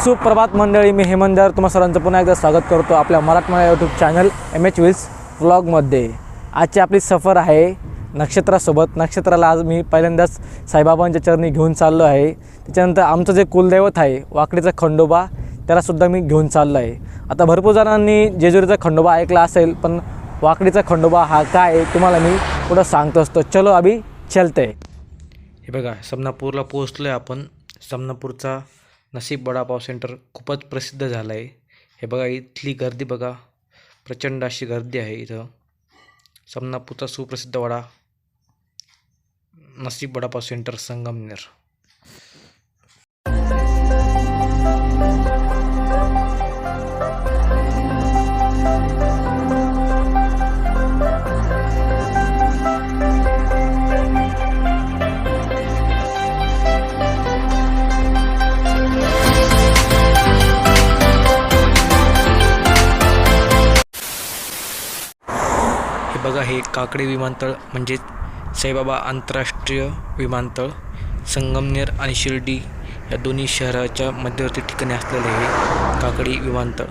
सुप्रभात मंडळी, मी हेमंत तुम्हा सर्वांचं पुन्हा एकदा स्वागत करतो आपल्या मराठमोळ्या यूट्यूब चॅनल MH व्हील्स व्लॉगमध्ये। आजची आपली सफर आहे नक्षत्रासोबत। नक्षत्राला आज मी पहिल्यांदाच साईबाबांच्या चरणी घेऊन चाललो आहे। त्याच्यानंतर आमचं जे कुलदैवत आहे वाकडीचा खंडोबा, त्यालासुद्धा मी घेऊन चाललो आहे। आता भरपूर जणांनी जेजुरीचा खंडोबा ऐकला असेल, पण वाकडीचा खंडोबा हा काय तुम्हाला मी पुढं सांगतो असतो। चलो अभी चलते। हे बघा, समनापूरला पोहोचलो आहे आपण। समनापूरचा नसीब वडापाव सेंटर खूपच प्रसिद्ध झालं आहे। हे बघा, इथली गर्दी बघा, प्रचंड अशी गर्दी आहे इथं। समनापूरचा सुप्रसिद्ध वडा नसीब वडापाव सेंटर संगमनेर। बघा, हे काकडे विमानतळ म्हणजे साईबाबा आंतरराष्ट्रीय विमानतळ संगमनेर आणि शिर्डी या दोन्ही शहराच्या मध्यवर्ती ठिकाणी असलेले हे काकडी विमानतळ।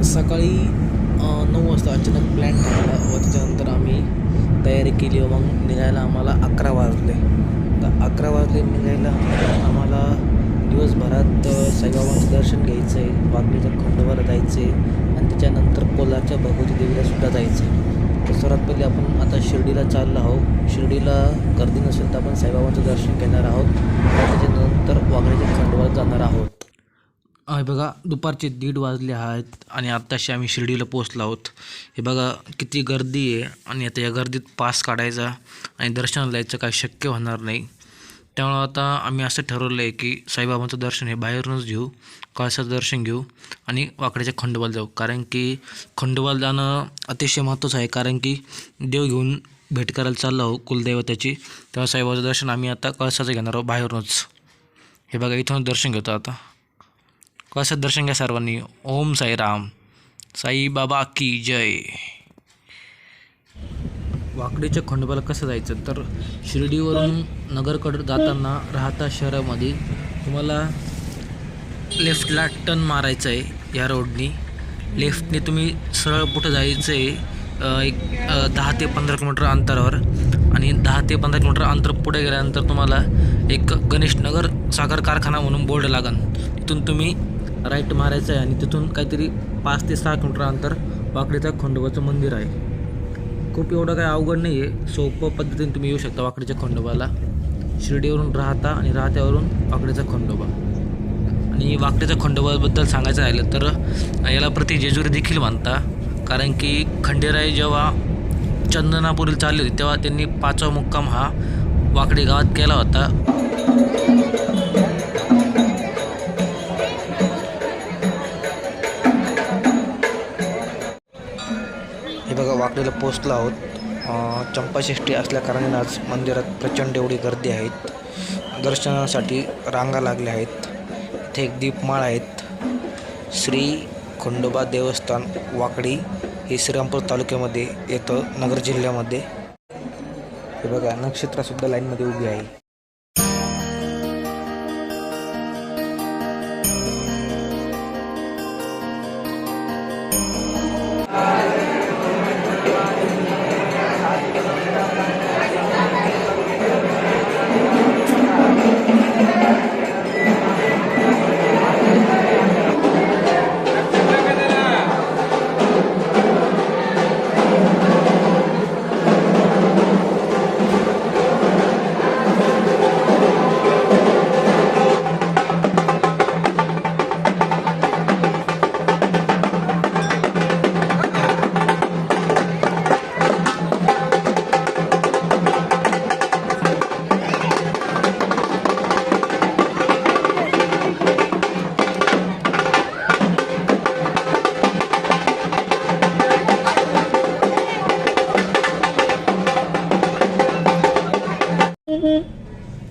सकाळी 9 वाजता अचानक प्लॅन ठरला व त्याच्यानंतर आम्ही तयारी केली व मग निघायला आम्हाला 11 वाजले। तर 11 वाजले निघायला आम्हाला दिवसभरात साईबाबांचं दर्शन घ्यायचं आहे, वाकडीच्या खंडोबाला जायचं आहे आणि त्याच्यानंतर कोलारच्या भगवती देवीलासुद्धा जायचं आहे। तर सर्वात पहिले आपण आता शिर्डीला चाललो आहोत। शिर्डीला गर्दी नसेल तर आपण साईबाबांचं दर्शन घेणार आहोत, त्याच्यानंतर वाकडीच्या खंडोबाला जाणार आहोत। बघा, दुपारचे 1:30 वाजले आहेत आणि आत्ताशी आम्ही शिर्डीला पोहोचलो आहोत। हे बघा किती गर्दी आहे आणि आता या गर्दीत पास काढायचा आणि दर्शनाला जायचं काय शक्य होणार नाही। त्यामुळे आता आम्ही असं ठरवलं आहे की साईबाबांचं दर्शन हे बाहेरूनच घेऊ, कळसाचं दर्शन घेऊ आणि वाकड्याच्या खंडोबाला जाऊ। कारण की खंडोबाला जाणं अतिशय महत्त्वाचं आहे, कारण की देव घेऊन भेट करायला चाललो आहोत कुलदैवताची। तेव्हा साईबाबाचं दर्शन आम्ही आता कळसाचं घेणार आहोत बाहेरूनच। हे बघा, इथूनच दर्शन घेतो आता। कळसात दर्शन घ्या सर्वांनी। ओम साईराम, साईबाबा की जय। वाकडीच्या खंडोबाला कसं जायचं तर शिर्डीवरून नगरकडे जाताना राहता शहरामध्ये तुम्हाला लेफ्टला टर्न मारायचं आहे। या रोडनी लेफ्टने तुम्ही सरळ पुढे जायचं आहे एक 10 ते 15 किलोमीटर अंतरावर, आणि 10 ते 15 किलोमीटर अंतर पुढे गेल्यानंतर तुम्हाला एक गणेशनगर साखर कारखाना म्हणून बोर्ड लागेल, तिथून तुम्ही राईट मारायचं आहे आणि तिथून काहीतरी 5 ते 6 किलोमीटर अंतर वाकडीच्या खंडोबाचं मंदिर आहे। खूप एवढं काही अवघड नाही आहे, सोपं पद्धतीने तुम्ही येऊ शकता वाकडीच्या खंडोबाला। शिर्डीवरून राहता आणि राहत्यावरून वाकडीचा खंडोबा। आणि वाकडीच्या खंडोबाबद्दल सांगायचं राहिलं तर याला प्रति जेजुरी देखील मानता, कारण की खंडेराय जेव्हा चंदनापुरीला चालले होते तेव्हा त्यांनी 5वा मुक्काम हा वाकडी गावात केला होता। हे बघा, वाकडीला पोचलो आहोत। चंपाषष्ठी असल्या कारणाने आज मंदिरात प्रचंड एवढी गर्दी आहेत। दर्शनासाठी रांगा लागल्या आहेत। इथे एक दीपमाळ आहेत। श्री खंडोबा देवस्थान वाकडी हे श्रीरामपूर तालुक्यामध्ये येतं, नगर जिल्ह्यामध्ये। हे बघा, नक्षत्रासुद्धा लाईनमध्ये उभी आहे।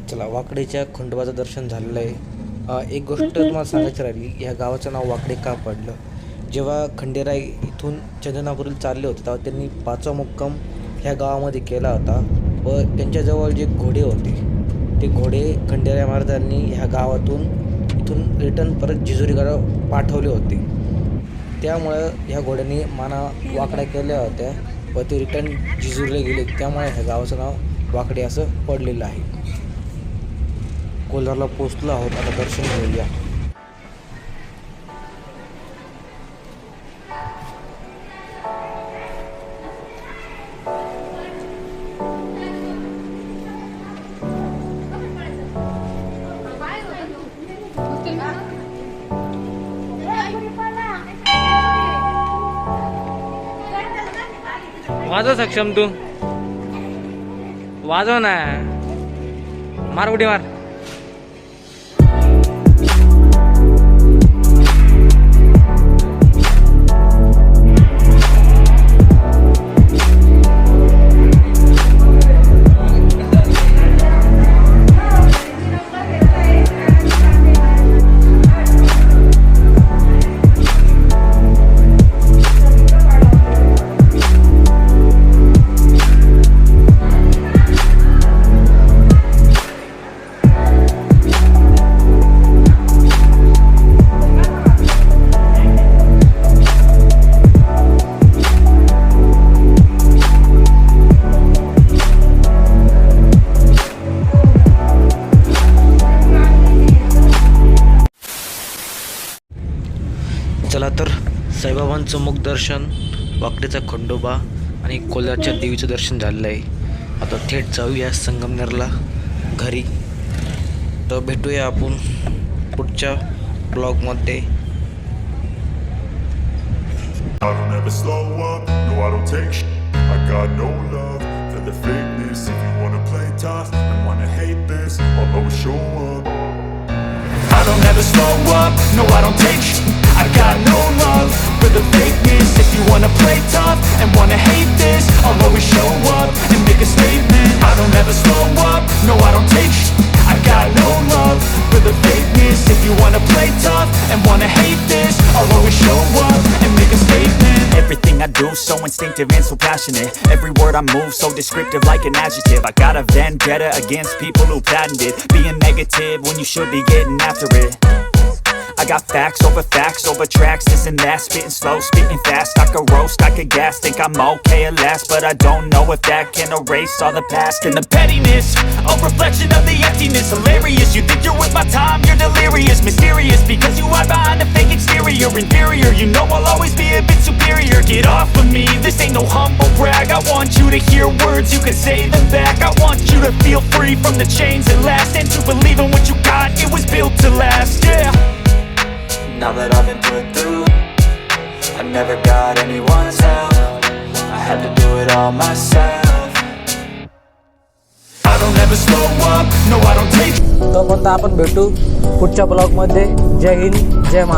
चला, वाकडेच्या खंडोबाचं दर्शन झालेलं आहे। एक गोष्ट तुम्हाला सांगायची राहिली, ह्या गावाचं नाव वाकडे का पडलं जेव्हा खंडेराय इथून चंदनापुरीला चालले होते तेव्हा त्यांनी 5वा मुक्काम ह्या गावामध्ये केला होता व त्यांच्याजवळ जे घोडे होते ते घोडे खंडेराय महाराजांनी ह्या गावातून इथून रिटर्न परत जेजुरीकडे पाठवले होते. त्यामुळं ह्या घोड्यांनी माना वाकड्या केल्या होत्या व ते रिटर्न जेजुरीला गेले. त्यामुळे ह्या गावाचं नाव वाकडे असं पडलेलं आहे. कोल्हारला पोचलो आहोत, आता दर्शन घेऊया. वाजव सक्षम, तू वाजव ना, मार उडी मार. चला तर साईबाबांचं मुख दर्शन, वाकडेचा खंडोबा आणि कोल्हारच्या देवीचं दर्शन झालेलं आहे. आता थेट जाऊया संगमनेरला घरी. तर भेटूया आपण पुढच्या ब्लॉगमध्ये. I don't ever slow up, no I don't take shit. I got no love for the fakeness. If you wanna play tough and wanna hate this, I'll always show up. I don't ever slow up, no I don't take shit. I got no love for the fakeness. If you wanna play tough and wanna hate this, I'll always show up and make a statement. I don't ever slow up, no I don't take shit. I got no love for the fakeness. If you wanna play tough and wanna hate this, I'll always show up and make a statement. Everything I do so instinctive and so passionate. Every word I move so descriptive like an adjective. I got a vendetta against people who patented being negative when you should be getting after it. I got facts over tracks, this and that. Spitting slow, spitting fast. I could roast, I could gas. Think I'm okay at last, but I don't know if that can erase all the past. And the pettiness, a reflection of the emptiness. Hilarious, you think you're worth my time, you're delirious. Mysterious, because you hide behind a fake exterior. Inferior, you know I'll always be a bit superior. Get off of me, this ain't no humble brag. I want you to hear words, you can say them back. I want you to feel free from the chains at last, and to believe in what you got, it was built to last, yeah. Now that I've been put through, I never got anyone's help. I had to do it all myself. I don't ever slow up, no I don't take. तोपर्यंत आपण भेटू पुढच्या ब्लॉगमध्ये. जय हिंद, जय महाराष्ट्र.